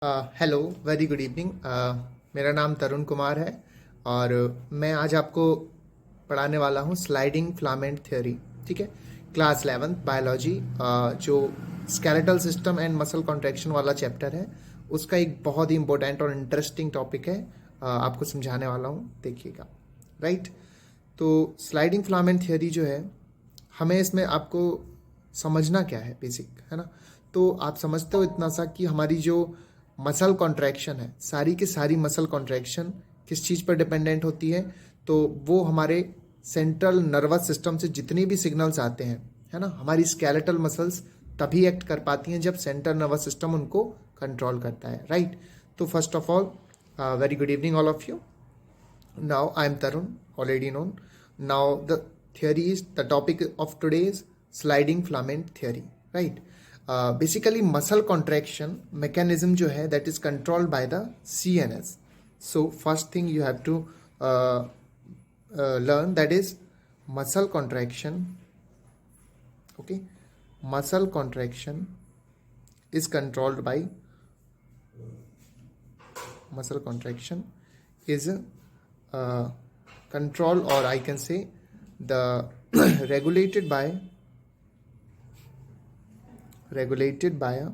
Hello, very good evening. मेरा नाम तरुण कुमार है और मैं आज आपको पढ़ाने वाला हूँ स्लाइडिंग फिलामेंट थ्योरी। ठीक है, क्लास 11th बायोलॉजी, जो skeletal system and muscle contraction वाला चैप्टर है, उसका एक बहुत ही इंपॉर्टेंट और इंटरेस्टिंग टॉपिक है। आपको समझाने वाला हूँ, देखिएगा। राइट, तो स्लाइडिंग फिलामेंट थ्योरी जो है, हमें इसमें आपको समझना क्या है, बेसिक है ना। तो आप समझते हो इतना सा कि हमारी जो मसल कॉन्ट्रैक्शन है, सारी की सारी मसल कॉन्ट्रैक्शन किस चीज़ पर डिपेंडेंट होती है, तो वो हमारे सेंट्रल नर्वस सिस्टम से जितनी भी सिग्नल्स आते हैं, है ना, हमारी स्केलेटल मसल्स तभी एक्ट कर पाती हैं जब सेंट्रल नर्वस सिस्टम उनको कंट्रोल करता है। राइट, तो first of all, very good evening all of you. Now I am Tarun, already known. Now the theory is the topic of today's sliding filament theory, right? Basically muscle contraction mechanism जो है that is controlled by the CNS. So first thing you have to learn, that is muscle contraction. Okay, muscle contraction is controlled by muscle contraction is control, or I can say the regulated by a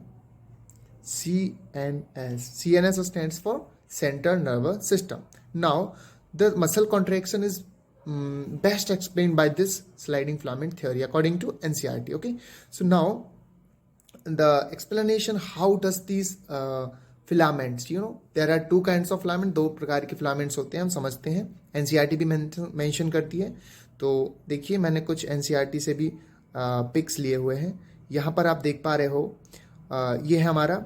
CNS. CNS stands for central nervous system. Now the muscle contraction is best explained by this sliding filament theory according to NCERT. Okay, so now the explanation, how does these filaments, there are two kinds of filament, दो प्रकार के filaments होते हैं, हम समझते हैं। NCERT भी mention करती है। तो देखिए, मैंने कुछ एनसीईआरटी से भी पिक्स लिए हुए हैं। यहाँ पर आप देख पा रहे हो, ये है हमारा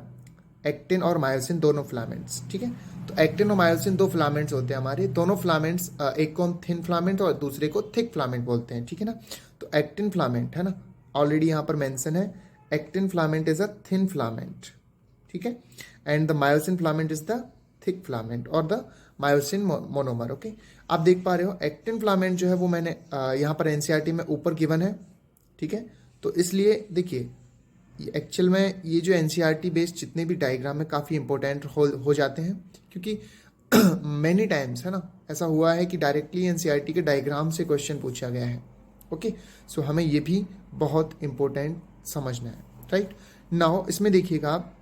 एक्टिन और मायोसिन दोनों फिलामेंट्स। ठीक है, तो एक्टिन और मायोसिन दो फिलामेंट्स होते हैं हमारे। दोनों फिलामेंट्स, एक को हम थिन फिलामेंट और दूसरे को थिक फिलामेंट बोलते हैं। ठीक है ना, तो एक्टिन फिलामेंट है ना, ऑलरेडी यहाँ पर मेंशन है, actin filament is a thin filament. ठीक है, and the myosin filament is the thick filament और द मायोसिन मोनोमर। ओके, आप देख पा रहे हो एक्टिन फिलामेंट जो है वो मैंने यहाँ पर एनसीईआरटी में ऊपर गिवन है। ठीक है, तो इसलिए देखिए, एक्चुअल में ये जो एनसीईआरटी बेस्ड जितने भी डायग्राम है काफ़ी इंपॉर्टेंट हो जाते हैं, क्योंकि मैनी टाइम्स है ना, ऐसा हुआ है कि डायरेक्टली एनसीईआरटी के डायग्राम से क्वेश्चन पूछा गया है। ओके, सो हमें ये भी बहुत इंपॉर्टेंट समझना है। राइट, नाउ इसमें देखिएगा आप,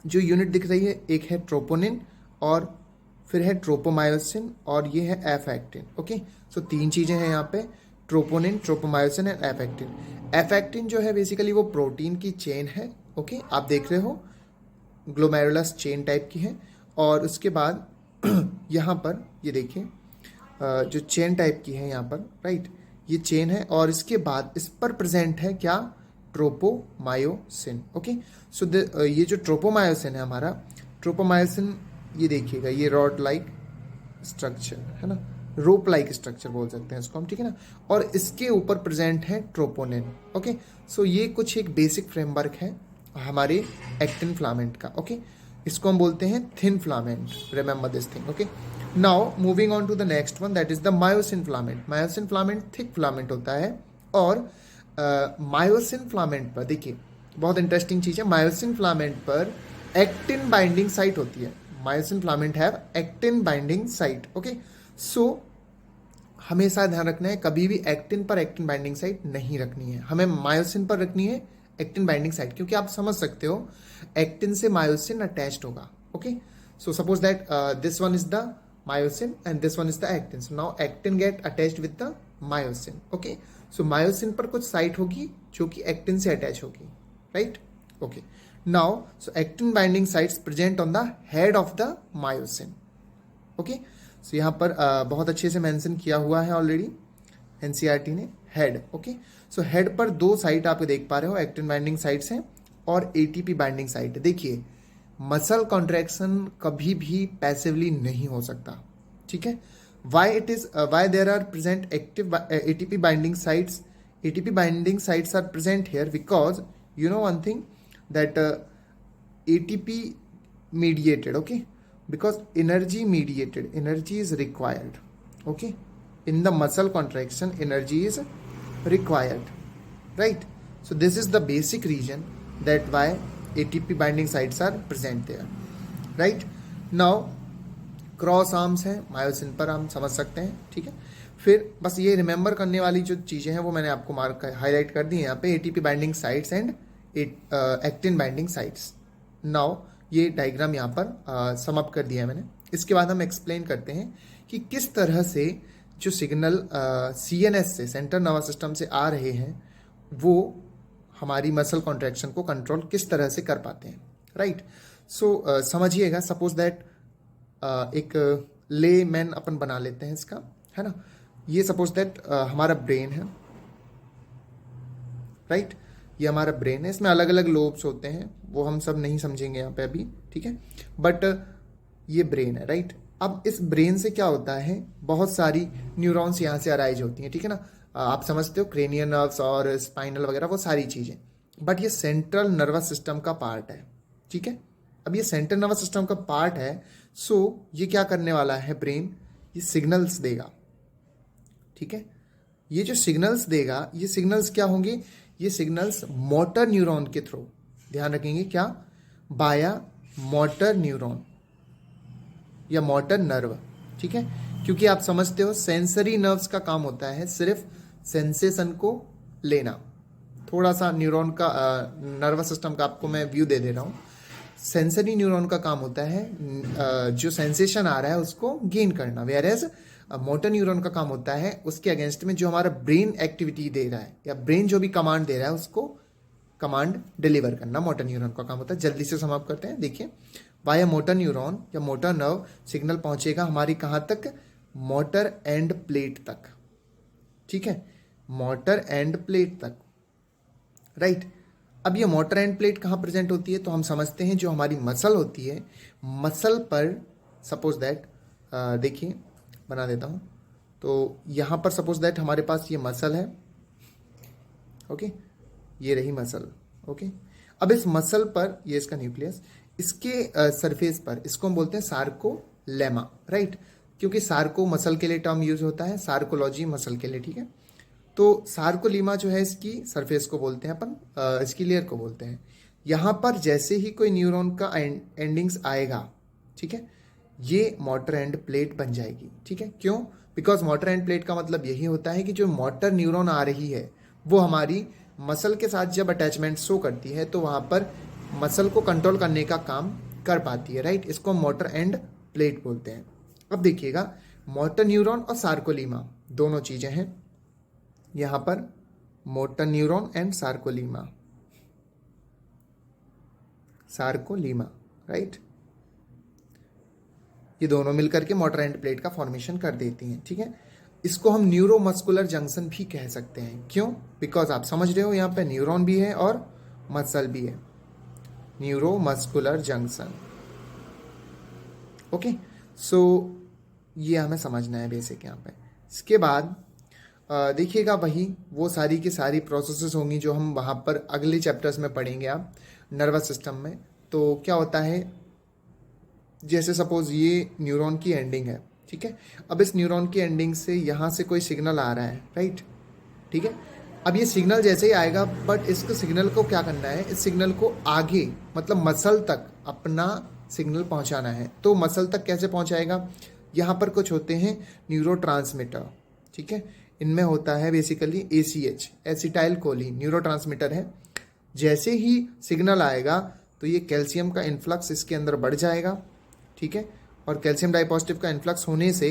जो यूनिट दिख रही है, एक है ट्रोपोनिन और फिर है ट्रोपोमायोसिन और ये है एफ एक्टिन। ओके, सो तीन चीज़ें हैं यहाँ पे, troponin, tropomyosin and F actin. F actin जो है बेसिकली वो प्रोटीन की चेन है। ओके, आप देख रहे हो ग्लोमेरुलस चेन टाइप की है। और उसके बाद यहाँ पर ये देखिए, जो चेन टाइप की है यहाँ पर, राइट, ये चेन है और इसके बाद इस पर प्रेजेंट है क्या, ट्रोपोमायोसिन। ओके, सो ये जो ट्रोपोमायोसिन है हमारा, ट्रोपोमायोसिन ये देखिएगा, ये रॉड लाइक स्ट्रक्चर है ना, रोप लाइक स्ट्रक्चर बोल सकते हैं इसको हम। ठीक है ना, और इसके ऊपर प्रेजेंट है ट्रोपोनिन। ओके, सो ये कुछ एक बेसिक फ्रेमवर्क है हमारे एक्टिन फिलामेंट का। ओके, इसको हम बोलते हैं thin filament, remember this thing. Okay, now moving on to the next one, that is the myosin filament. Myosin filament thick filament होता है। और मायोसिन फिलामेंट पर देखिए, बहुत इंटरेस्टिंग चीज़ है, मायोसिन फिलामेंट पर एक्टिन बाइंडिंग साइट होती है। Myosin filament have actin binding site. Okay, so हमेशा ध्यान रखना है, कभी भी एक्टिन पर एक्टिन बाइंडिंग साइट नहीं रखनी है, हमें मायोसिन पर रखनी है एक्टिन बाइंडिंग साइट, क्योंकि आप समझ सकते हो एक्टिन से मायोसिन अटैच्ड होगा। Okay, so suppose that this one is the myosin and this one is the actin, so now actin get attached with the myosin. Okay, so myosin पर कुछ site होगी जो कि एक्टिन से attach होगी। Right, okay, now so actin binding sites present on the head of the myosin. Okay, so यहाँ पर बहुत अच्छे से मेंशन किया हुआ है ऑलरेडी एनसीईआरटी ने, हेड। ओके, सो हेड पर दो साइट आप देख पा रहे हो, एक्टिन बाइंडिंग साइट्स हैं और एटीपी बाइंडिंग साइट है। देखिए, मसल कॉन्ट्रैक्शन कभी भी पैसिवली नहीं हो सकता। ठीक है, why there are present active ATP binding sites. ATP binding sites are present here because you know one thing, that ATP mediated, okay, because energy is required. Okay, in the muscle contraction energy is required, right? So this is the basic reason that why ATP binding sites are present there. Right. Now cross arms हैं, myosin पर हम समझ सकते हैं, ठीक है। फिर बस ये रिमेंबर करने वाली जो चीज़ें हैं वो मैंने आपको मार्क हाईलाइट कर दी हैं यहाँ पे, ATP binding sites and actin binding sites. Now ये डायग्राम यहाँ पर सम अप कर दिया है मैंने। इसके बाद हम एक्सप्लेन करते हैं कि किस तरह से जो सिग्नल सीएनएस से, सेंट्रल नर्वस सिस्टम से आ रहे हैं, वो हमारी मसल कॉन्ट्रैक्शन को कंट्रोल किस तरह से कर पाते हैं, राइट। सो समझिएगा, सपोज दैट एक ले मैन अपन बना लेते हैं इसका, है ना। ये सपोज दैट हमारा ब्रेन है, राइट। ये हमारा ब्रेन है, इसमें अलग अलग लोब्स होते हैं, वो हम सब नहीं समझेंगे यहाँ पे अभी, ठीक है। बट ये ब्रेन है, राइट। अब इस ब्रेन से क्या होता है, बहुत सारी न्यूरॉन्स यहाँ से अराइज होती हैं, ठीक है ना। आप समझते हो, क्रेनियल नर्व्स और स्पाइनल वगैरह, वो सारी चीज़ें। बट ये सेंट्रल नर्वस सिस्टम का पार्ट है, ठीक है। अब ये सेंट्रल नर्वस सिस्टम का पार्ट है, सो ये क्या करने वाला है ब्रेन, ये सिग्नल्स देगा, ठीक है। ये जो सिग्नल्स देगा, ये सिग्नल्स क्या होंगे, ये सिग्नल्स मोटर न्यूरॉन के थ्रू, ध्यान रखेंगे क्या, बाया मोटर न्यूरॉन या मोटर नर्व, ठीक है। क्योंकि आप समझते हो सेंसरी नर्व्स का काम होता है सिर्फ सेंसेशन को लेना। थोड़ा सा न्यूरॉन का नर्वस सिस्टम का आपको मैं व्यू दे रहा हूँ। सेंसरी न्यूरॉन का काम होता है जो सेंसेशन आ रहा है उसको गेन करना, वेयर एज मोटर न्यूरॉन का काम होता है उसके अगेंस्ट में जो हमारा ब्रेन एक्टिविटी दे रहा है या ब्रेन जो भी कमांड दे रहा है उसको कमांड डिलीवर करना मोटर न्यूरॉन का काम होता है। जल्दी से समाप्त करते हैं। देखिए, वाया मोटर न्यूरॉन या मोटर नर्व सिग्नल पहुंचेगा हमारी कहाँ तक, मोटर एंड प्लेट तक, ठीक है, मोटर एंड प्लेट तक, राइट। अब ये मोटर एंड प्लेट कहाँ प्रेजेंट होती है, तो हम समझते हैं जो हमारी मसल होती है, मसल पर सपोज दैट देखिए बना देता हूँ, तो यहाँ पर सपोज दैट हमारे पास ये मसल है, ओके, ये रही मसल, ओके। अब इस मसल पर, ये इसका न्यूक्लियस, इसके सरफेस पर इसको हम बोलते हैं सार्कोलेमा, राइट। क्योंकि सार्को मसल के लिए टर्म यूज होता है, सार्कोलॉजी मसल के लिए, ठीक है। तो सार्कोलीमा जो है इसकी सरफेस को बोलते हैं अपन, इसकी लेयर को बोलते हैं। यहाँ पर जैसे ही कोई न्यूरॉन का एंडिंग्स आएगा, ठीक है, ये मोटर एंड प्लेट बन जाएगी, ठीक है। क्यों, बिकॉज मोटर एंड प्लेट का मतलब यही होता है कि जो मोटर न्यूरॉन आ रही है वो हमारी मसल के साथ जब अटैचमेंट शो करती है तो वहाँ पर मसल को कंट्रोल करने का काम कर पाती है, राइट। इसको मोटर एंड प्लेट बोलते हैं। अब देखिएगा, मोटर न्यूरॉन और सार्कोलीमा दोनों चीज़ें हैं यहाँ पर, मोटर न्यूरॉन एंड सार्कोलीमा, सार्कोलीमा, राइट। ये दोनों मिलकर के मोटर एंड प्लेट का फॉर्मेशन कर देती हैं, ठीक है। इसको हम न्यूरोमस्कुलर जंक्शन भी कह सकते हैं। क्यों, बिकॉज आप समझ रहे हो यहाँ पे न्यूरॉन भी है और मसल भी है, न्यूरोमस्कुलर जंक्शन, ओके। सो ये हमें समझना है बेसिक यहाँ पे। इसके बाद देखिएगा, वही वो सारी की सारी प्रोसेसेस होंगी जो हम वहाँ पर अगले चैप्टर्स में पढ़ेंगे आप नर्वस सिस्टम में। तो क्या होता है, जैसे सपोज ये न्यूरॉन की एंडिंग है, ठीक है। अब इस न्यूरॉन की एंडिंग से यहाँ से कोई सिग्नल आ रहा है, राइट, ठीक है। अब ये सिग्नल जैसे ही आएगा, बट इसको सिग्नल को क्या करना है, इस सिग्नल को आगे मतलब मसल तक अपना सिग्नल पहुँचाना है। तो मसल तक कैसे पहुँचाएगा, यहाँ पर कुछ होते हैं न्यूरोट्रांसमीटर, ठीक है। इनमें होता है basically ACH, acetyl choline, neurotransmitter है। जैसे ही सिग्नल आएगा तो ये कैल्शियम का इन्फ्लक्स इसके अंदर बढ़ जाएगा, ठीक है। और कैल्शियम डाइपॉजिटिव का इन्फ्लक्स होने से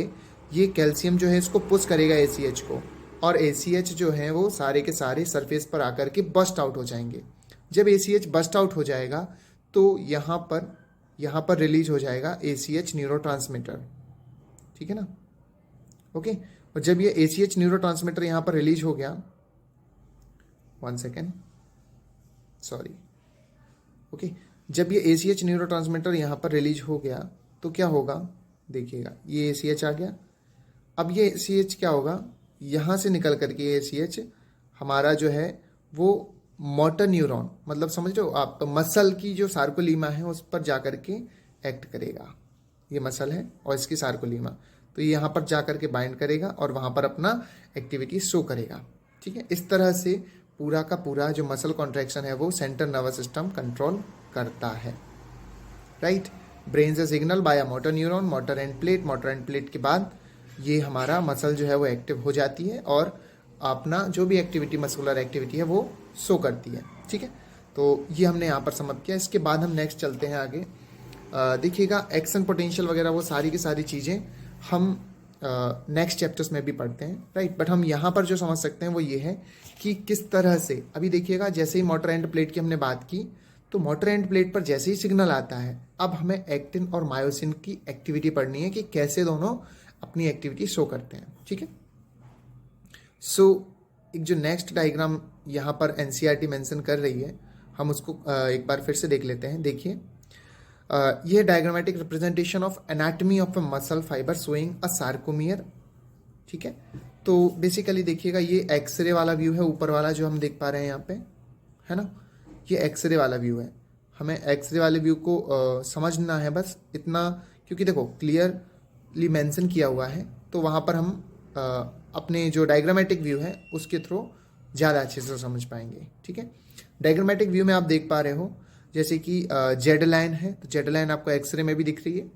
ये कैल्शियम जो है इसको पुश करेगा ACH को, और ACH जो है वो सारे के सारे सरफेस पर आकर के बस्ट आउट हो जाएंगे। जब ACH बस्ट आउट हो जाएगा तो यहाँ पर रिलीज हो जाएगा ACH न्यूरोट्रांसमीटर, ठीक है ना, ओके। और जब ये ACH न्यूरोट्रांसमीटर यहाँ पर रिलीज हो गया, 1 सेकेंड, सॉरी, ओके। जब ये ACH न्यूरोट्रांसमीटर यहाँ पर रिलीज हो गया तो क्या होगा, देखिएगा, ये ACH आ गया। अब ये ACH क्या होगा, यहाँ से निकल करके ACH हमारा जो है वो मोटर न्यूरॉन, मतलब समझ रहे हो आप, मसल की जो सार्कोलीमा है उस पर जा कर के एक्ट करेगा। ये मसल है और इसकी सार्कोलीमा, तो ये यहाँ पर जा कर के बाइंड करेगा और वहाँ पर अपना एक्टिविटी शो करेगा, ठीक है। इस तरह से पूरा का पूरा जो मसल कॉन्ट्रैक्शन है वो सेंट्रल नर्वस सिस्टम कंट्रोल करता है, राइट। ब्रेन से signal by motor neuron, motor end plate, motor end plate के बाद ये हमारा मसल जो है वो एक्टिव हो जाती है और अपना जो भी एक्टिविटी, मस्कुलर एक्टिविटी है वो शो करती है। ठीक है, तो ये हमने यहाँ पर समझ किया। इसके बाद हम नेक्स्ट चलते हैं आगे। देखिएगा एक्शन पोटेंशियल वगैरह वो सारी की सारी चीज़ें हम नेक्स्ट चैप्टर्स में भी पढ़ते हैं, राइट। बट हम यहाँ पर जो समझ सकते हैं वो ये है कि किस तरह से, अभी देखिएगा जैसे ही मोटर एंड प्लेट की हमने बात की, तो मोटर एंड प्लेट पर जैसे ही सिग्नल आता है, अब हमें एक्टिन और मायोसिन की एक्टिविटी पढ़नी है कि कैसे दोनों अपनी एक्टिविटी शो करते हैं। ठीक है, सो एक जो नेक्स्ट डायग्राम यहाँ पर एनसीईआरटी मेंशन कर रही है, हम उसको एक बार फिर से देख लेते हैं। देखिए, यह diagrammatic representation of anatomy of a muscle fibre showing a sarcomere. ठीक है, तो बेसिकली देखिएगा ये एक्सरे वाला व्यू है, ऊपर वाला जो हम देख पा रहे हैं यहाँ पे, है ना, ये एक्सरे वाला व्यू है। हमें एक्सरे वाले व्यू को समझना है बस इतना, क्योंकि देखो क्लियरली मेंशन किया हुआ है, तो वहाँ पर हम अपने जो डायग्रामेटिक व्यू है उसके थ्रू ज़्यादा अच्छे से समझ पाएंगे। ठीक है, डायग्रामेटिक व्यू में आप देख पा रहे हो जैसे कि जेड लाइन है, तो जेड लाइन आपको एक्सरे में भी दिख रही है।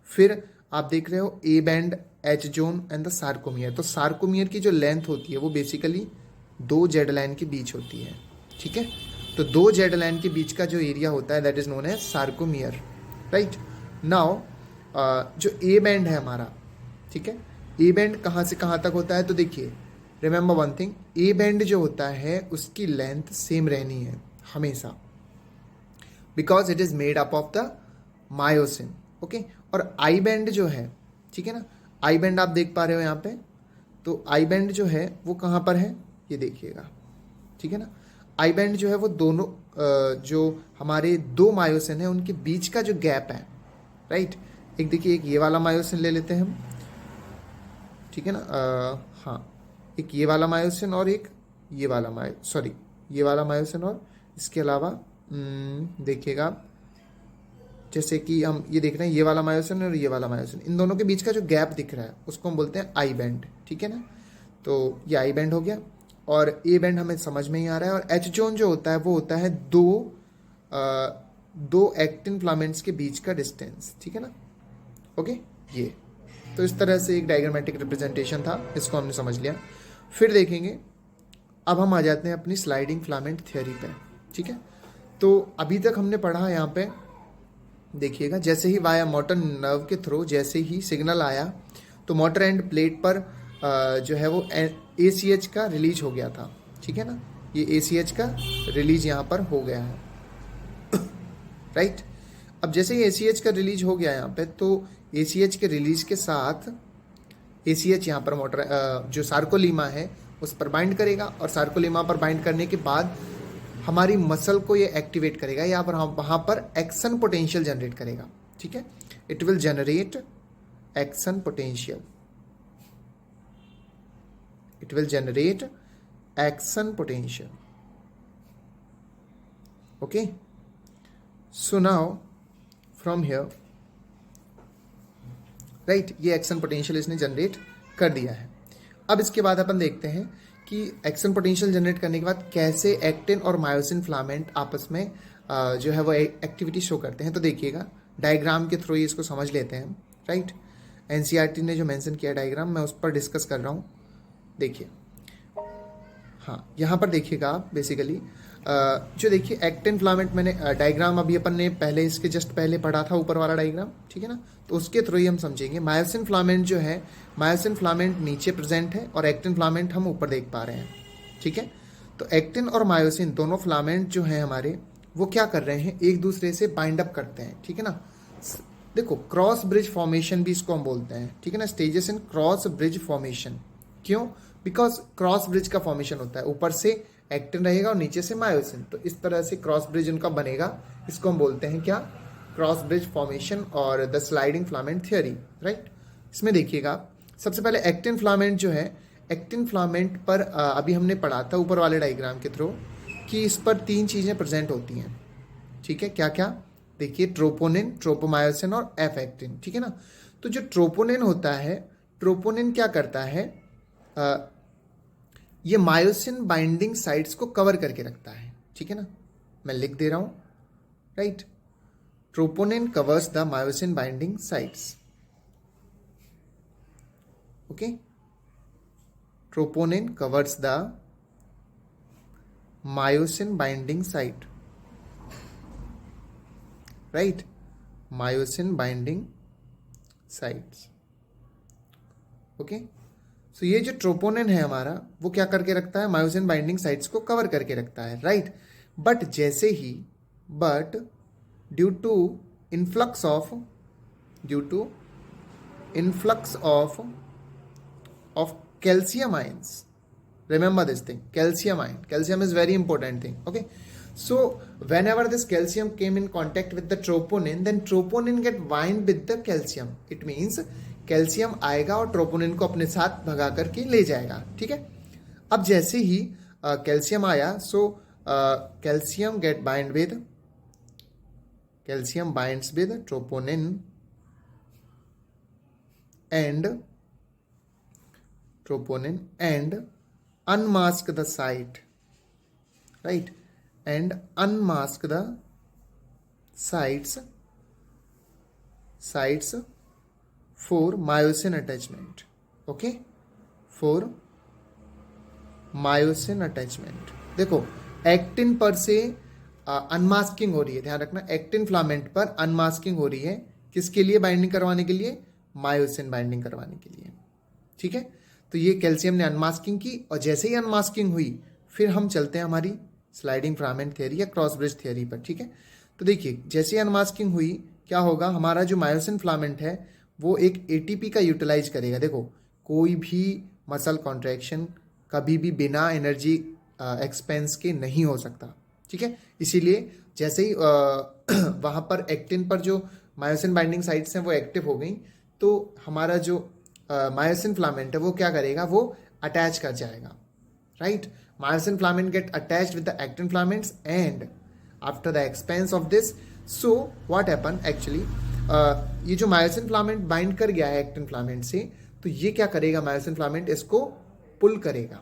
फिर आप देख रहे हो A band, H zone and the sarcomere. तो सार्कोमियर की जो लेंथ होती है वो बेसिकली दो जेड लाइन के बीच होती है। ठीक है, तो दो जेड लाइन के बीच का जो एरिया होता है that is known as sarcomere, right. Now जो ए बैंड है हमारा, ठीक है, ए बैंड कहाँ से कहाँ तक होता है, तो देखिए remember one thing, A band जो होता है उसकी लेंथ सेम रहनी है हमेशा, because it is made up of the myosin. Okay, और आई बैंड जो है, ठीक है ना, आई बैंड आप देख पा रहे हो यहाँ पे, तो आई बैंड जो है वो कहाँ पर है, ये देखिएगा। ठीक है ना, आई बैंड जो है वो दोनों जो हमारे दो मायोसिन है उनके बीच का जो गैप है, राइट। एक देखिए, एक ये वाला मायोसिन ले लेते हैं हम, ठीक है ना, हाँ, एक ये वाला मायोसिन और एक ये वाला ये वाला मायोसिन, और इसके अलावा देखिएगा जैसे कि हम ये देख रहे हैं ये वाला मायोसिन और ये वाला मायोसिन, इन दोनों के बीच का जो गैप दिख रहा है उसको हम बोलते हैं आई बैंड। ठीक है ना, तो ये आई बैंड हो गया, और ए बैंड हमें समझ में ही आ रहा है। और एच जोन जो होता है वो होता है दो एक्टिन फिलामेंट्स के बीच का डिस्टेंस। ठीक है ना, ओके, ये तो इस तरह से एक डायग्रामेटिक रिप्रेजेंटेशन था, इसको हमने समझ लिया। फिर देखेंगे, अब हम आ जाते हैं अपनी स्लाइडिंग फिलामेंट थ्योरी पे। ठीक है, तो अभी तक हमने पढ़ा यहाँ पे, देखिएगा जैसे ही वाया मोटर नर्व के थ्रू जैसे ही सिग्नल आया, तो मोटर एंड प्लेट पर जो है वो ACH का रिलीज हो गया था। ठीक है ना, ये ACH का रिलीज यहाँ पर हो गया है, राइट। अब जैसे ही ACH का रिलीज हो गया यहाँ पे, तो ACH के रिलीज के साथ ACH यहाँ पर मोटर जो सार्कोलीमा है उस पर बाइंड करेगा, और सार्कोलीमा पर बाइंड करने के बाद हमारी मसल को ये एक्टिवेट करेगा, या पर वहाँ पर एक्शन पोटेंशियल जनरेट करेगा। ठीक है, it will generate action potential, it will generate action potential. Okay, so now from here, right, ये एक्शन पोटेंशियल इसने जनरेट कर दिया है। अब इसके बाद अपन देखते हैं कि एक्शन पोटेंशियल जनरेट करने के बाद कैसे एक्टिन और मायोसिन फिलामेंट आपस में जो है वो एक्टिविटी शो करते हैं। तो देखिएगा डायग्राम के थ्रू ही इसको समझ लेते हैं, राइट। एनसीईआरटी ने जो मेंशन किया डायग्राम, मैं उस पर डिस्कस कर रहा हूँ। देखिए, हाँ, यहाँ पर देखिएगा आप बेसिकली जो देखिए एक्टिन फिलामेंट, मैंने डायग्राम अभी अपन ने पहले इसके जस्ट पहले पढ़ा था, ऊपर वाला डायग्राम, ठीक है ना, तो उसके थ्रू ही हम समझेंगे। मायोसिन फिलामेंट जो है, मायोसिन फिलामेंट नीचे प्रेजेंट है और एक्टिन फिलामेंट हम ऊपर देख पा रहे हैं। ठीक है, तो एक्टिन और मायोसिन दोनों फिलामेंट जो हैं हमारे, वो क्या कर रहे हैं, एक दूसरे से बाइंड अप करते हैं। ठीक है ना, देखो क्रॉस ब्रिज फॉर्मेशन भी इसको हम बोलते हैं। ठीक है ना, stages in cross bridge formation, क्यों, बिकॉज क्रॉस ब्रिज का फॉर्मेशन होता है, ऊपर से एक्टिन रहेगा और नीचे से मायोसिन, तो इस तरह से क्रॉस ब्रिज उनका बनेगा। इसको हम बोलते हैं क्या, क्रॉस ब्रिज फॉर्मेशन और the sliding filament theory, right. इसमें देखिएगा सबसे पहले एक्टिन फिलामेंट जो है, एक्टिन फिलामेंट पर अभी हमने पढ़ा था ऊपर वाले डायग्राम के थ्रू कि इस पर तीन चीज़ें प्रेजेंट होती हैं। ठीक है, क्या क्या, देखिए ट्रोपोनिन, ट्रोपोमायोसिन और एफ एक्टिन। ठीक है ना, तो जो ट्रोपोनिन होता है, ट्रोपोनिन क्या करता है, ये मायोसिन बाइंडिंग साइट्स को कवर करके रखता है। ठीक है ना, मैं लिख दे रहा हूँ, right. troponin covers the myosin binding sites. Okay, troponin covers the myosin binding site, right? Myosin binding sites. Okay, so ये जो ट्रोपोनिन है हमारा वो क्या करके रखता है, मायोसिन बाइंडिंग साइट्स को कवर करके रखता है, राइट? बट जैसे ही due to influx of calcium ions, remember this thing, calcium is very important thing. Okay, so whenever this calcium came in contact with the troponin, then troponin get bind with the calcium. It means calcium आएगा और troponin को अपने साथ भगा करके ले जाएगा, ठीक है? अब जैसे ही कैल्शियम आया, so calcium binds with troponin and unmask the site, right? And unmask the sites for myosin attachment. Okay, for myosin attachment. देखो, एक्टिन पर से अनमास्किंग हो रही है, ध्यान रखना, एक्टिन फिलामेंट पर अनमास्किंग हो रही है, किसके लिए? बाइंडिंग करवाने के लिए, मायोसिन बाइंडिंग करवाने के लिए, ठीक है? तो ये कैल्शियम ने अनमास्किंग की, और जैसे ही अनमास्किंग हुई फिर हम चलते हैं हमारी स्लाइडिंग फिलामेंट थ्योरी या क्रॉस ब्रिज थ्योरी पर, ठीक है? तो देखिए, जैसे ही अनमास्किंग हुई क्या होगा, हमारा जो मायोसिन फिलामेंट है वो एक एटीपी का यूटिलाइज करेगा. देखो, कोई भी मसल कॉन्ट्रैक्शन कभी भी बिना एनर्जी एक्सपेंस के नहीं हो सकता, ठीक है? इसीलिए जैसे ही वहाँ पर एक्टिन पर जो मायोसिन बाइंडिंग साइट्स हैं वो एक्टिव हो गई, तो हमारा जो मायोसिन फिलामेंट है वो क्या करेगा, वो अटैच कर जाएगा, right? Myosin filament get attached with the actin filaments and after the expense of this, so what happen actually, ये जो मायोसिन फिलामेंट बाइंड कर गया है एक्टिन फिलामेंट से, तो ये क्या करेगा, मायोसिन फिलामेंट इसको पुल करेगा,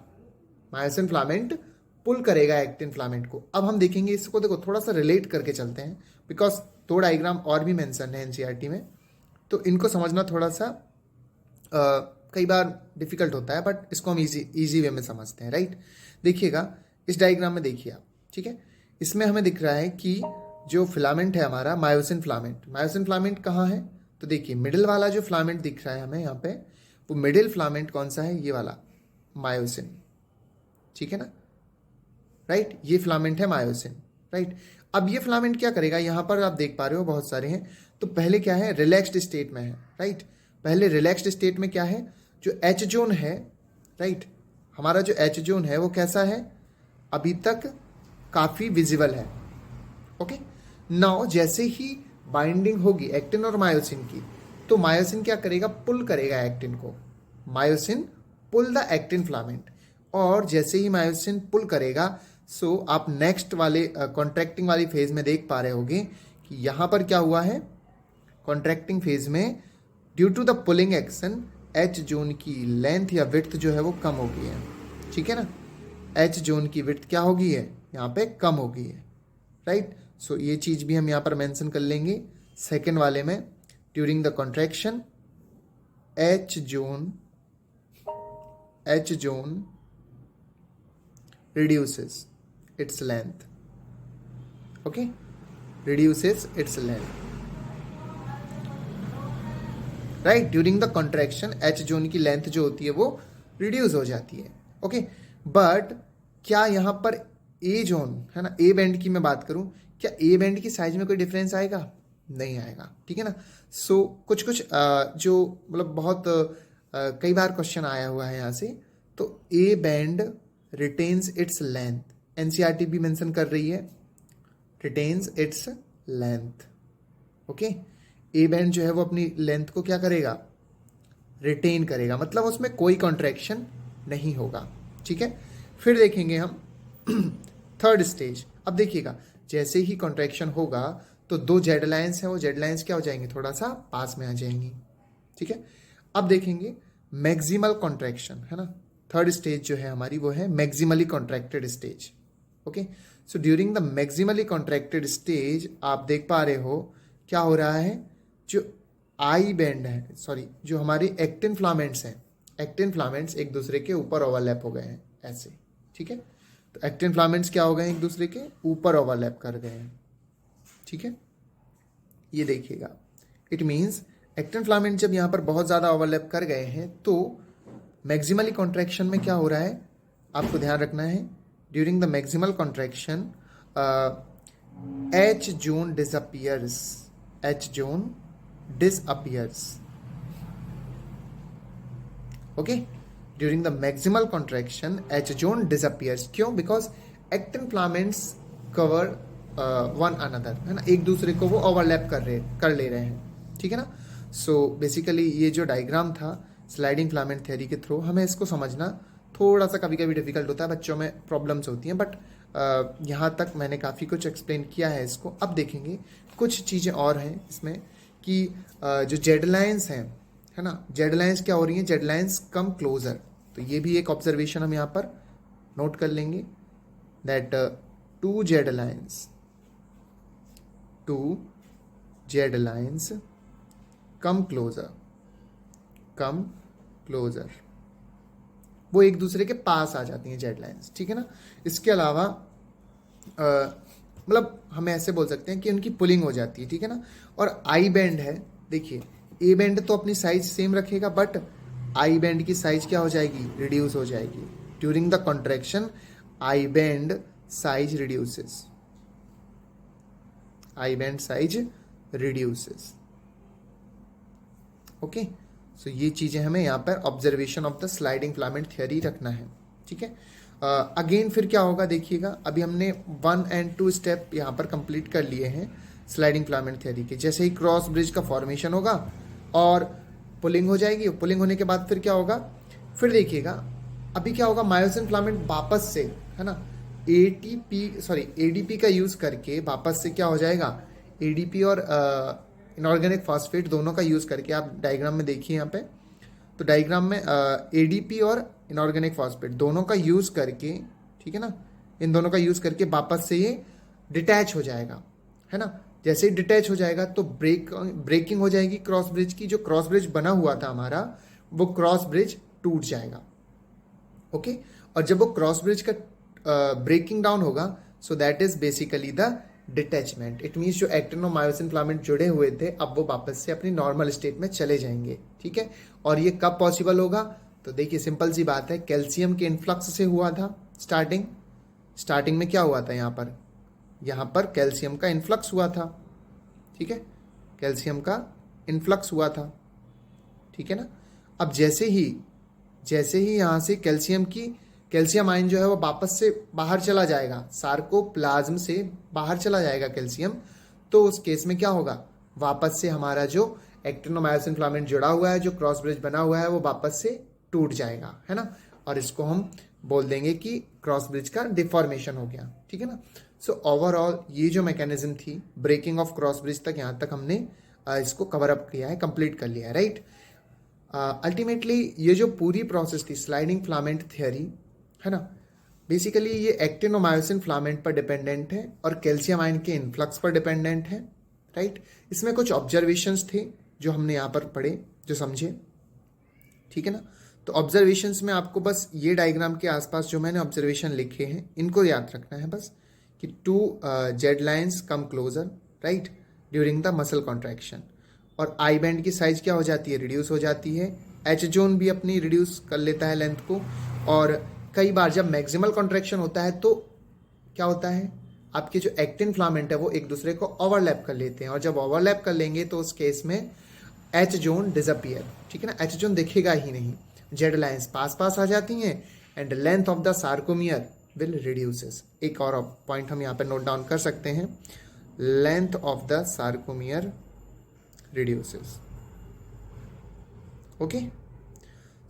मायोसिन फिलामेंट पुल करेगा एक्टिन फिलामेंट को. अब हम देखेंगे इसको, देखो थोड़ा सा रिलेट करके चलते हैं, बिकॉज 2 डायग्राम और भी मेंशन है एनसीईआरटी में, तो इनको समझना थोड़ा सा कई बार डिफिकल्ट होता है, बट इसको हम इजी वे में समझते हैं, राइट? देखिएगा, इस डायग्राम में देखिए आप, ठीक है? इसमें हमें दिख रहा है कि जो फिलामेंट है हमारा मायोसिन फिलामेंट कहाँ है? तो देखिए, मिडिल वाला जो फिलामेंट दिख रहा है हमें यहाँ पे, वो मिडिल फिलामेंट कौन सा है? ये वाला मायोसिन, ठीक है ना, राइट? ये फिलामेंट है मायोसिन, राइट? अब ये फिलामेंट क्या करेगा, यहाँ पर आप देख पा रहे हो बहुत सारे हैं. तो पहले क्या है, रिलैक्स्ड स्टेट में है, राइट? पहले रिलैक्स्ड स्टेट में क्या है, जो एच जोन है, राइट? हमारा जो एच जोन है वो कैसा है, अभी तक काफ़ी विजिबल है. ओके, नाउ जैसे ही बाइंडिंग होगी एक्टिन और मायोसिन की, तो मायोसिन क्या करेगा, पुल करेगा एक्टिन को, myosin pull the actin filament. और जैसे ही मायोसिन पुल करेगा, सो आप नेक्स्ट वाले कॉन्ट्रैक्टिंग वाली फेज में देख पा रहे होगे कि यहाँ पर क्या हुआ है, कॉन्ट्रैक्टिंग फेज में due to the pulling action H zone की लेंथ या विड्थ जो है वो कम हो गई है, ठीक है ना? एच जोन की विड्थ क्या हो गई है, यहाँ पे कम हो गई है, राइट? सो ये चीज़ भी हम यहाँ पर मेंशन कर लेंगे. सेकेंड वाले में, during the contraction H zone reduces its length. Okay, reduces its length, right? During the contraction H zone की लेंथ जो होती है वो रिड्यूस हो जाती है. ओके, बट क्या यहाँ पर ए जोन है ना, ए बैंड की मैं बात करूँ, क्या ए बैंड की साइज में कोई डिफरेंस आएगा? नहीं आएगा, ठीक है ना? सो कुछ जो मतलब बहुत कई बार क्वेश्चन आया हुआ है यहाँ से, तो A band retains its length, NCERT भी मेंशन कर रही है, retains its length. Okay, A band जो है वो अपनी लेंथ को क्या करेगा, रिटेन करेगा, मतलब उसमें कोई कॉन्ट्रैक्शन नहीं होगा, ठीक है? फिर देखेंगे हम थर्ड स्टेज. अब देखिएगा, जैसे ही कॉन्ट्रैक्शन होगा तो 2 जेड लाइन्स हैं, वो जेड लाइन्स क्या हो जाएंगी, थोड़ा सा पास में आ जाएंगी, ठीक है? अब देखेंगे मैक्सिमल कॉन्ट्रैक्शन, है ना? थर्ड स्टेज जो है हमारी वो है maximally contracted stage. Okay, so during the maximally contracted stage आप देख पा रहे हो क्या हो रहा है, जो आई बैंड है, सॉरी जो हमारे एक्टिन फिलामेंट्स हैं, एक्टिन फिलामेंट्स एक दूसरे के ऊपर ओवरलैप हो गए हैं ऐसे, ठीक है। तो एक्टिन फिलामेंट्स क्या हो गए हैं, एक दूसरे के ऊपर ओवरलैप कर गए हैं, ठीक है। ये देखिएगा, इट मीन्स एक्टिन फिलामेंट जब यहाँ पर बहुत ज़्यादा ओवरलैप कर गए हैं तो मैक्सिमली कॉन्ट्रैक्शन में क्या हो रहा है, आपको ध्यान रखना है, during the maximal contraction H zone disappears, H zone disappears, okay. During the maximal contraction H zone disappears, क्यों, because actin filaments cover one another, है ना, एक दूसरे को वो ओवरलैप कर ले रहे हैं, ठीक है ना। सो बेसिकली ये जो डायग्राम था स्लाइडिंग फिलामेंट थ्योरी के थ्रू, हमें इसको समझना थोड़ा सा कभी कभी डिफिकल्ट होता है, बच्चों में प्रॉब्लम्स होती हैं, बट यहाँ तक मैंने काफ़ी कुछ एक्सप्लेन किया है इसको। अब देखेंगे कुछ चीज़ें और हैं इसमें कि जो जेड लाइन्स हैं, है ना, जेड लाइन्स क्या हो रही हैं, जेड लाइन्स कम क्लोजर, तो ये भी एक ऑब्जर्वेशन हम यहाँ पर नोट कर लेंगे, that two Z lines come closer, वो एक दूसरे के पास आ जाती हैं जेड लाइन्स, ठीक है ना। इसके अलावा मतलब हम ऐसे बोल सकते हैं कि उनकी पुलिंग हो जाती है, ठीक है ना। और आई बैंड है, देखिए ए बैंड तो अपनी साइज सेम रखेगा, बट आई बैंड की साइज क्या हो जाएगी, रिड्यूस हो जाएगी। During the contraction I band size reduces, I band size reduces, okay. So ये चीजें हमें यहाँ पर observation of the sliding filament theory रखना है, ठीक है। अगेन फिर क्या होगा देखिएगा, अभी हमने 1 and 2 स्टेप यहाँ पर कंप्लीट कर लिए हैं स्लाइडिंग फिलामेंट थ्योरी के। जैसे ही क्रॉस ब्रिज का फॉर्मेशन होगा और पुलिंग हो जाएगी, पुलिंग होने के बाद फिर क्या होगा, फिर देखिएगा अभी क्या होगा, मायोसिन फिलामेंट वापस से, है ना, एडीपी का यूज करके वापस से क्या हो जाएगा, एडीपी और इनऑर्गेनिक फॉस्फेट दोनों का यूज करके, आप डायग्राम में देखिए यहाँ पे, तो डायग्राम में एडीपी और इनऑर्गेनिक फॉस्फेट दोनों का यूज करके, ठीक है ना, इन दोनों का यूज करके वापस से ये डिटैच हो जाएगा, है ना। जैसे ही डिटैच हो जाएगा तो ब्रेकिंग हो जाएगी क्रॉस ब्रिज की, जो क्रॉस ब्रिज बना हुआ था हमारा वो क्रॉस ब्रिज टूट जाएगा, ओके। और जब वो क्रॉस ब्रिज का ब्रेकिंग डाउन होगा, सो that is basically the detachment. It means जो एक्टिन और मायोसिन फिलामेंट जुड़े हुए थे अब वो वापस से अपनी नॉर्मल स्टेट में चले जाएंगे, ठीक है। और ये कब पॉसिबल होगा, तो देखिए सिंपल सी बात है, कैल्शियम के इन्फ्लक्स से हुआ था। स्टार्टिंग में क्या हुआ था, यहाँ पर कैल्शियम का इन्फ्लक्स हुआ था, ठीक है, कैल्शियम का इन्फ्लक्स हुआ था, ठीक है ना। अब जैसे ही यहाँ से कैल्शियम आयन जो है वो वापस से बाहर चला जाएगा, सार्कोप्लाज्म से बाहर चला जाएगा कैल्शियम, तो उस केस में क्या होगा, वापस से हमारा जो एक्टिन और मायोसिन फिलामेंट जुड़ा हुआ है, जो क्रॉस ब्रिज बना हुआ है, वो वापस से टूट जाएगा, है ना। और इसको हम बोल देंगे कि क्रॉस ब्रिज का डिफॉर्मेशन हो गया, ठीक है ना। सो ओवरऑल ये जो मैकेनिज्म थी ब्रेकिंग ऑफ क्रॉस ब्रिज तक, यहाँ तक हमने इसको कवर अप किया है, कंप्लीट कर लिया है, राइट। अल्टीमेटली ये जो पूरी प्रोसेस थी स्लाइडिंग फिलामेंट थ्योरी, है ना, बेसिकली ये एक्टिन और मायोसिन फिलामेंट पर डिपेंडेंट है और कैल्शियम आयन के इन्फ्लक्स पर डिपेंडेंट है, राइट। इसमें कुछ ऑब्जर्वेशंस थे जो हमने यहाँ पर पढ़े, जो समझे, ठीक है ना। तो ऑब्जर्वेशंस में आपको बस ये डायग्राम के आसपास जो मैंने ऑब्जर्वेशन लिखे हैं इनको याद रखना है बस, कि 2 Z lines come closure, right, during the muscle contraction, और आई बैंड की साइज क्या हो जाती है, रिड्यूस हो जाती है, एच जोन भी अपनी रिड्यूस कर लेता है लेंथ को, और कई बार जब मैक्सिमल कॉन्ट्रैक्शन होता है तो क्या होता है, आपके जो एक्टिन फिलामेंट है वो एक दूसरे को ओवरलैप कर लेते हैं, और जब ओवरलैप कर लेंगे तो उस केस में एच जोन डिसअपियर, ठीक है ना, एच जोन दिखेगा ही नहीं, जेड लाइन्स पास आ जाती हैं and length of the sarcomere will reduces. एक और पॉइंट हम यहाँ पे नोट डाउन कर सकते हैं, length of the sarcomere reduces, okay.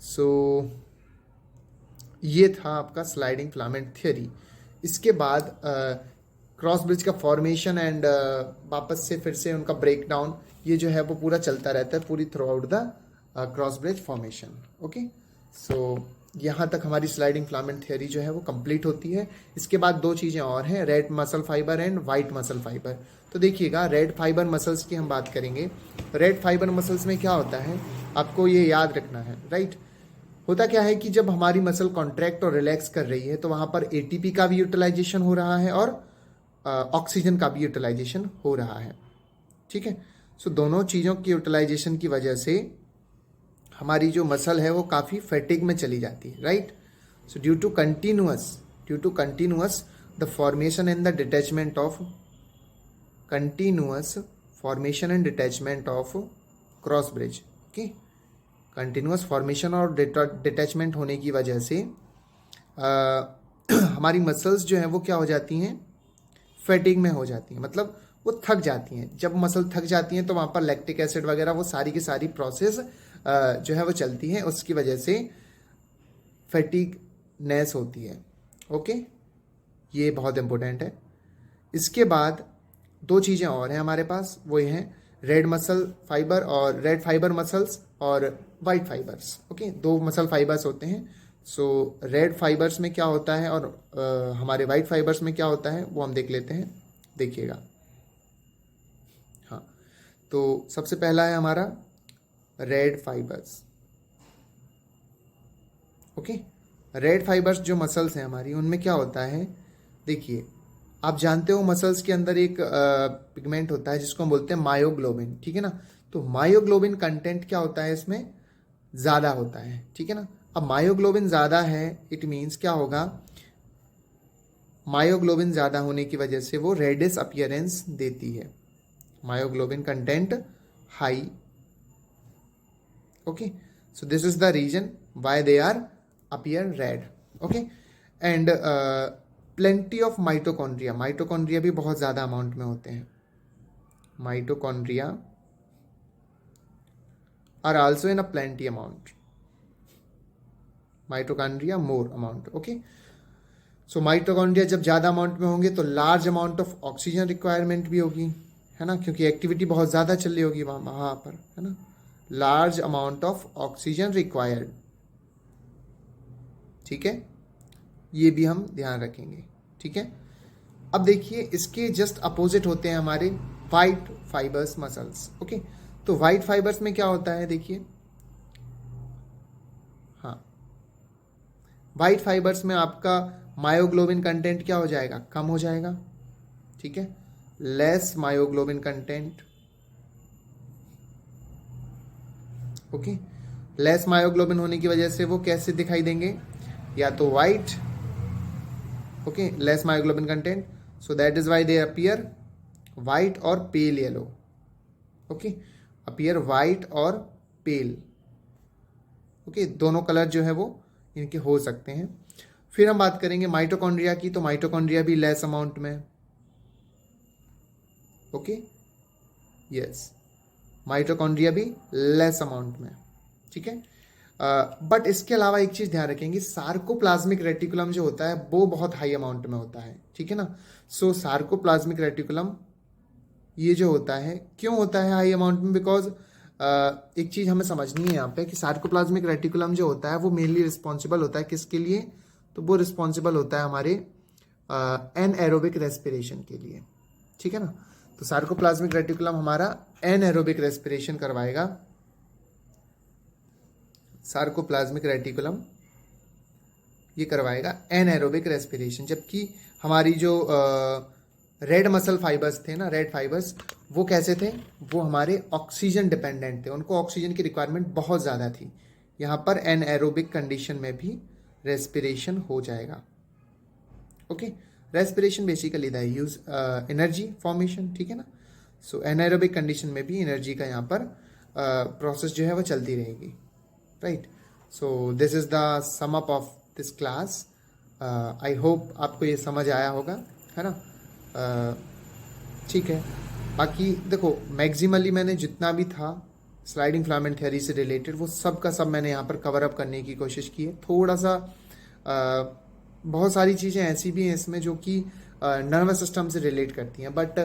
So ये था आपका स्लाइडिंग फिलामेंट थ्योरी। इसके बाद क्रॉस ब्रिज का फॉर्मेशन एंड वापस से फिर से उनका ब्रेक डाउन, ये जो है वो पूरा चलता रहता है पूरी throughout the cross bridge formation, okay. So यहाँ तक हमारी स्लाइडिंग फिलामेंट थ्योरी जो है वो कंप्लीट होती है। इसके बाद दो चीज़ें और हैं, red muscle fibre and white muscle fibre. तो देखिएगा, रेड फाइबर मसल्स की हम बात करेंगे। रेड फाइबर मसल्स में क्या होता है, आपको ये याद रखना है, राइट। होता क्या है कि जब हमारी मसल कॉन्ट्रैक्ट और रिलैक्स कर रही है तो वहाँ पर एटीपी का भी यूटिलाइजेशन हो रहा है और ऑक्सीजन का भी यूटिलाइजेशन हो रहा है, ठीक है। सो दोनों चीज़ों की यूटिलाइजेशन की वजह से हमारी जो मसल है वो काफ़ी फैटिग में चली जाती है, right. So due to continuous the formation and the detachment of cross bridge, okay. Continuous formation और डिटैचमेंट होने की वजह से हमारी मसल्स जो हैं वो क्या हो जाती हैं, फैटिग में हो जाती हैं, मतलब वो थक जाती हैं। जब मसल थक जाती हैं तो वहाँ पर लैक्टिक एसिड वगैरह वो सारी की सारी प्रोसेस जो है वो चलती है, उसकी वजह से फैटिगनेस होती है, ओके। ये बहुत इंपॉर्टेंट है। इसके बाद दो चीज़ें और हैं हमारे पास, वो ये हैं रेड मसल फाइबर और रेड फाइबर मसल्स और वाइट फाइबर्स, ओके। दो मसल फाइबर्स होते हैं। सो रेड फाइबर्स में क्या होता है और हमारे वाइट फाइबर्स में क्या होता है वो हम देख लेते हैं, देखिएगा। हाँ, तो सबसे पहला है हमारा red fibres, okay. Red fibres जो मसल्स हैं हमारी, उनमें क्या होता है, देखिए, आप जानते हो मसल्स के अंदर एक पिगमेंट होता है जिसको हम बोलते हैं मायोग्लोबिन, ठीक है ना। तो मायोग्लोबिन कंटेंट क्या होता है इसमें, ज़्यादा होता है, ठीक है ना। अब मायोग्लोबिन ज़्यादा है, इट मीन्स क्या होगा, मायोग्लोबिन ज़्यादा होने की वजह से वो रेडिश अपीयरेंस देती है। Myoglobin content high, okay, so this is the reason why they are appear red, okay, and plenty of mitochondria भी बहुत ज़्यादा अमाउंट में होते हैं। Mitochondria are also in a plenty amount, mitochondria more amount, okay. So mitochondria जब ज़्यादा amount में होंगे तो large amount of oxygen requirement भी होगी, है ना, क्योंकि एक्टिविटी बहुत ज़्यादा चल रही होगी वहाँ पर, है ना। Large amount of oxygen required, ठीक है, ये भी हम ध्यान रखेंगे, ठीक है। अब देखिए, इसके जस्ट अपोजिट होते हैं हमारे वाइट फाइबर्स मसल्स, ओके। तो वाइट फाइबर्स में क्या होता है, देखिए, हाँ, वाइट फाइबर्स में आपका मायोग्लोबिन कंटेंट क्या हो जाएगा, कम हो जाएगा, ठीक है, less myoglobin content, okay. Less myoglobin होने की वजह से वो कैसे दिखाई देंगे, या तो white, okay, less myoglobin content, so that is why they appear white और pale yellow, okay, appear white और पेल, ओके, दोनों कलर जो है वो इनके हो सकते हैं। फिर हम बात करेंगे माइटोकॉन्ड्रिया की, तो माइटोकॉन्ड्रिया भी लेस अमाउंट में, ओके, यस, माइटोकॉन्ड्रिया भी लेस अमाउंट में, ठीक है। बट इसके अलावा एक चीज़ ध्यान रखेंगे, सार्कोप्लाज्मिक रेटिकुलम जो होता है वो बहुत हाई अमाउंट में होता है, ठीक है ना। सो सार्कोप्लाज्मिक रेटिकुलम ये जो होता है, क्यों होता है हाई अमाउंट में, बिकॉज एक चीज़ हमें समझनी है यहाँ पे कि सार्कोप्लाज्मिक रेटिकुलम जो होता है वो मेनली रिस्पॉन्सिबल होता है किसके लिए, तो वो रिस्पॉन्सिबल होता है हमारे एनएरोबिक रेस्पिरेशन के लिए, ठीक है ना। तो सार्कोप्लाज्मिक रेटिकुलम हमारा एनएरोबिक रेस्पिरेशन करवाएगा, सार्कोप्लाज्मिक रेटिकुलम ये करवाएगा एनएरोबिक रेस्पिरेशन, जबकि हमारी जो रेड मसल फाइबर्स थे ना, रेड फाइबर्स, वो कैसे थे, वो हमारे ऑक्सीजन डिपेंडेंट थे, उनको ऑक्सीजन की रिक्वायरमेंट बहुत ज़्यादा थी। यहाँ पर एनएरोबिक कंडीशन में भी रेस्पिरेशन हो जाएगा, okay. Respiration basically the use energy formation, ठीक है ना। सो एनएरोबिक कंडीशन में भी एनर्जी का यहाँ पर प्रोसेस जो है वो चलती रहेगी, right. So this is the sum up of this class. I hope आपको ये समझ आया होगा, है ना। ठीक है, बाकी देखो, मैक्सिमली मैंने जितना भी था स्लाइडिंग फिलामेंट थ्योरी से रिलेटेड वो सब का सब मैंने यहाँ पर कवर अप करने की कोशिश की है। थोड़ा सा बहुत सारी चीज़ें ऐसी भी हैं इसमें जो कि नर्वस सिस्टम से रिलेट करती हैं, बट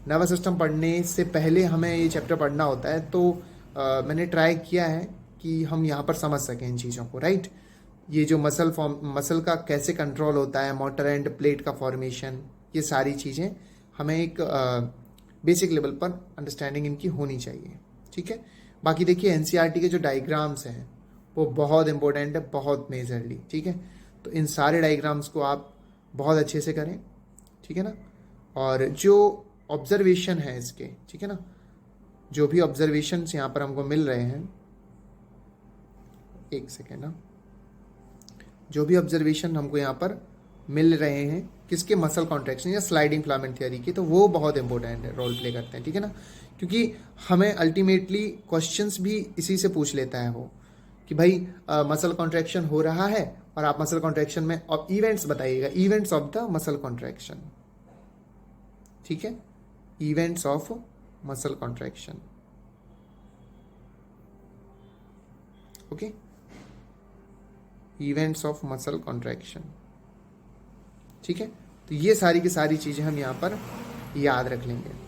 नर्वस सिस्टम पढ़ने से पहले हमें ये चैप्टर पढ़ना होता है, तो मैंने ट्राई किया है कि हम यहाँ पर समझ सकें इन चीज़ों को, राइट। ये जो मसल का कैसे कंट्रोल होता है, मोटर एंड प्लेट का फॉर्मेशन, ये सारी चीज़ें हमें एक बेसिक लेवल पर अंडरस्टैंडिंग इनकी होनी चाहिए, ठीक है। बाकी देखिए एनसीईआरटी के जो डायग्राम्स हैं वो बहुत इंपॉर्टेंट है, बहुत मेजरली, ठीक है। तो इन सारे डायग्राम्स को आप बहुत अच्छे से करें, ठीक है ना। और जो ऑब्जर्वेशन है इसके, ठीक है ना, जो भी ऑब्जर्वेशंस यहाँ पर हमको मिल रहे हैं, एक सेकेंड ना, जो भी ऑब्जर्वेशन हमको यहाँ पर मिल रहे हैं किसके, मसल कॉन्ट्रैक्शन या स्लाइडिंग फिलामेंट थ्योरी की, तो वो बहुत इंपॉर्टेंट है, रोल प्ले करते हैं, ठीक है ना। क्योंकि हमें अल्टीमेटली क्वेश्चंस भी इसी से पूछ लेता है वो, कि भाई मसल कॉन्ट्रैक्शन हो रहा है और आप मसल कॉन्ट्रैक्शन में इवेंट्स बताइएगा, events of the muscle contraction, ठीक है, events of muscle contraction, okay, events of muscle contraction, ठीक है। तो ये सारी की सारी चीज़ें हम यहाँ पर याद रख लेंगे।